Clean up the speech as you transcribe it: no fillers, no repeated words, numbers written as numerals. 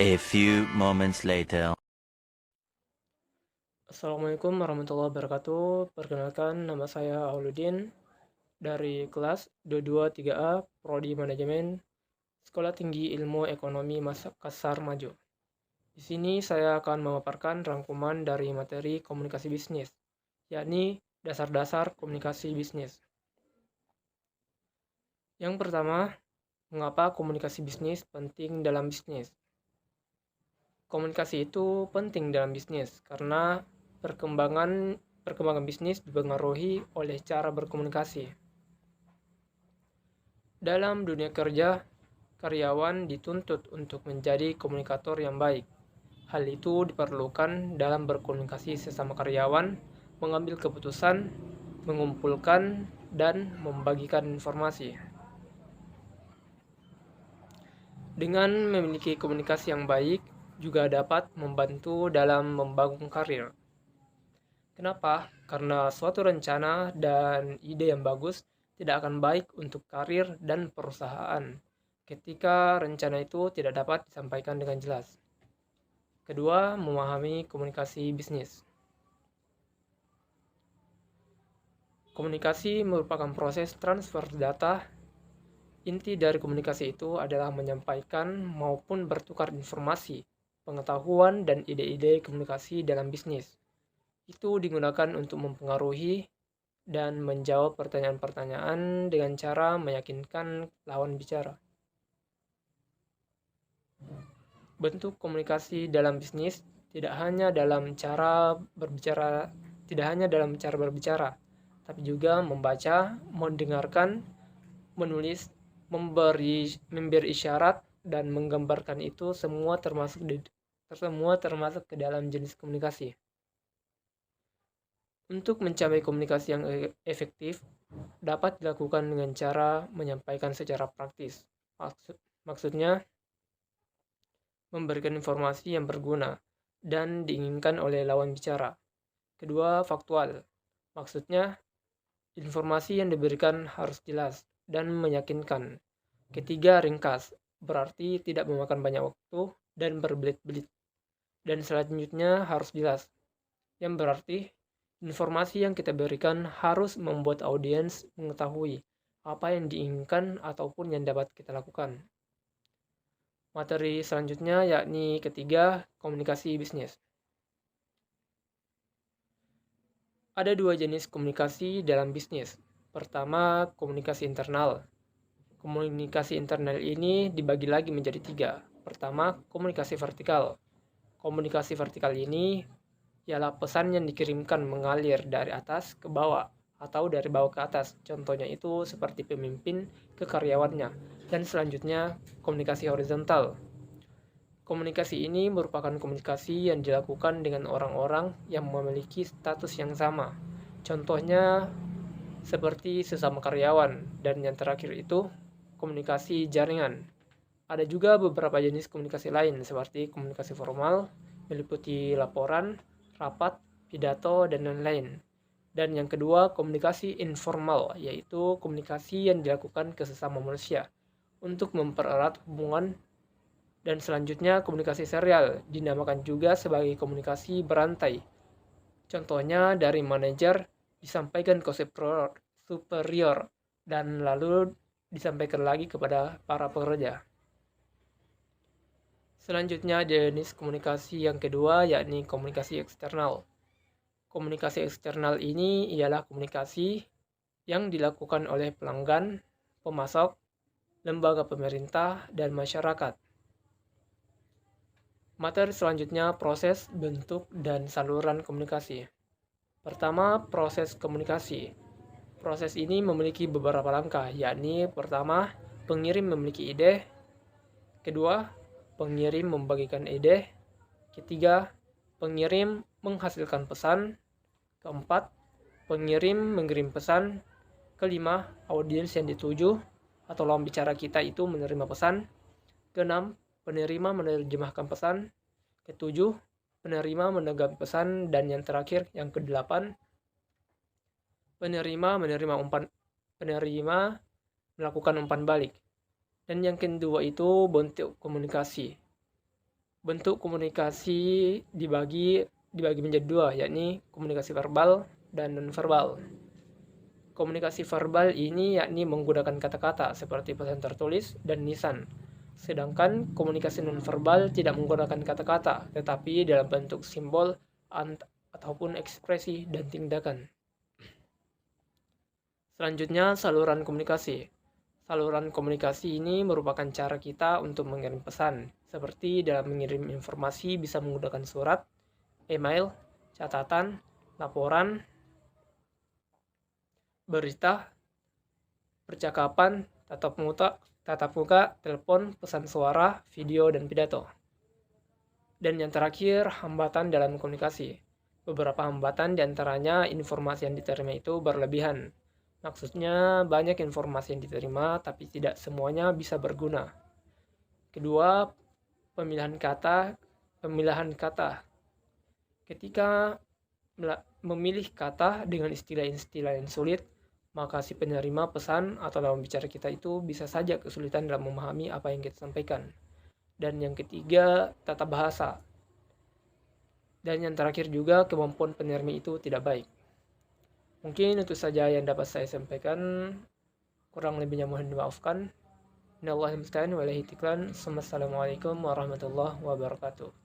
A few moments later. Assalamualaikum warahmatullahi wabarakatuh. Perkenalkan, nama saya Auludin dari kelas 223A Prodi Manajemen Sekolah Tinggi Ilmu Ekonomi Makassar Maju. Di sini saya akan memaparkan rangkuman dari materi komunikasi bisnis, yakni dasar-dasar komunikasi bisnis. Yang pertama, mengapa komunikasi bisnis penting dalam bisnis? Komunikasi itu penting dalam bisnis karena perkembangan bisnis dipengaruhi oleh cara berkomunikasi. Dalam dunia kerja, karyawan dituntut untuk menjadi komunikator yang baik. Hal itu diperlukan dalam berkomunikasi sesama karyawan, mengambil keputusan, mengumpulkan, dan membagikan informasi. Dengan memiliki komunikasi yang baik, juga dapat membantu dalam membangun karir. Kenapa? Karena suatu rencana dan ide yang bagus tidak akan baik untuk karir dan perusahaan ketika rencana itu tidak dapat disampaikan dengan jelas. Kedua, memahami komunikasi bisnis. Komunikasi merupakan proses transfer data. Inti dari komunikasi itu adalah menyampaikan maupun bertukar informasi, pengetahuan, dan ide-ide komunikasi dalam bisnis. Itu digunakan untuk mempengaruhi dan menjawab pertanyaan-pertanyaan dengan cara meyakinkan lawan bicara. Bentuk komunikasi dalam bisnis tidak hanya dalam cara berbicara, tapi juga membaca, mendengarkan, menulis, memberi isyarat, dan menggambarkan itu semua termasuk ke dalam jenis komunikasi. Untuk mencapai komunikasi yang efektif, dapat dilakukan dengan cara menyampaikan secara praktis. Maksudnya, memberikan informasi yang berguna dan diinginkan oleh lawan bicara. Kedua, faktual. Maksudnya, informasi yang diberikan harus jelas dan meyakinkan. Ketiga, ringkas. Berarti tidak memakan banyak waktu dan berbelit-belit. Dan selanjutnya harus jelas. Yang berarti informasi yang kita berikan harus membuat audiens mengetahui apa yang diinginkan ataupun yang dapat kita lakukan. Materi selanjutnya yakni ketiga, komunikasi bisnis. Ada dua jenis komunikasi dalam bisnis. Pertama, komunikasi internal. Komunikasi internal ini dibagi lagi menjadi tiga. Pertama, komunikasi vertikal. Komunikasi vertikal ini ialah pesan yang dikirimkan mengalir dari atas ke bawah atau dari bawah ke atas. Contohnya itu seperti pemimpin ke karyawannya. Dan selanjutnya, komunikasi horizontal. Komunikasi ini merupakan komunikasi yang dilakukan dengan orang-orang yang memiliki status yang sama. Contohnya seperti sesama karyawan. Dan yang terakhir itu komunikasi jaringan. Ada juga beberapa jenis komunikasi lain seperti komunikasi formal, meliputi laporan, rapat, pidato, dan lain-lain. Dan yang kedua, komunikasi informal, yaitu komunikasi yang dilakukan ke sesama manusia untuk mempererat hubungan. Dan selanjutnya, komunikasi serial, dinamakan juga sebagai komunikasi berantai. Contohnya dari manajer disampaikan ke superior dan lalu disampaikan lagi kepada para pekerja. Selanjutnya jenis komunikasi yang kedua yakni komunikasi eksternal. Komunikasi eksternal ini ialah komunikasi yang dilakukan oleh pelanggan, pemasok, lembaga pemerintah, dan masyarakat. Materi selanjutnya proses, bentuk, dan saluran komunikasi. Pertama, proses komunikasi. Proses ini memiliki beberapa langkah, yakni pertama, pengirim memiliki ide. Kedua, pengirim membagikan ide. Ketiga, pengirim menghasilkan pesan. Keempat, pengirim mengirim pesan. Kelima, audiens yang dituju atau lawan bicara kita itu menerima pesan. Keenam, penerima menerjemahkan pesan. Ketujuh, penerima menanggapi pesan. Dan yang terakhir, yang kedelapan, penerima melakukan umpan balik. Dan yang kedua itu bentuk komunikasi. Bentuk komunikasi dibagi menjadi dua, yakni komunikasi verbal dan nonverbal. Komunikasi verbal ini yakni menggunakan kata-kata seperti pesan tertulis dan lisan. Sedangkan komunikasi nonverbal tidak menggunakan kata-kata, tetapi dalam bentuk simbol ataupun ekspresi dan tindakan. Selanjutnya, saluran komunikasi. Saluran komunikasi ini merupakan cara kita untuk mengirim pesan, seperti dalam mengirim informasi bisa menggunakan surat, email, catatan, laporan, berita, percakapan, tatap muka, telepon, pesan suara, video, dan pidato. Dan yang terakhir, hambatan dalam komunikasi. Beberapa hambatan diantaranya informasi yang diterima itu berlebihan. Maksudnya banyak informasi yang diterima tapi tidak semuanya bisa berguna. Kedua, pemilihan kata. Ketika memilih kata dengan istilah-istilah yang sulit, maka si penerima pesan atau lawan bicara kita itu bisa saja kesulitan dalam memahami apa yang kita sampaikan. Dan yang ketiga, tata bahasa. Dan yang terakhir juga, kemampuan penerima itu tidak baik. Mungkin itu saja yang dapat saya sampaikan. Kurang lebihnya mohon dimaafkan. Assalamualaikum warahmatullahi wabarakatuh.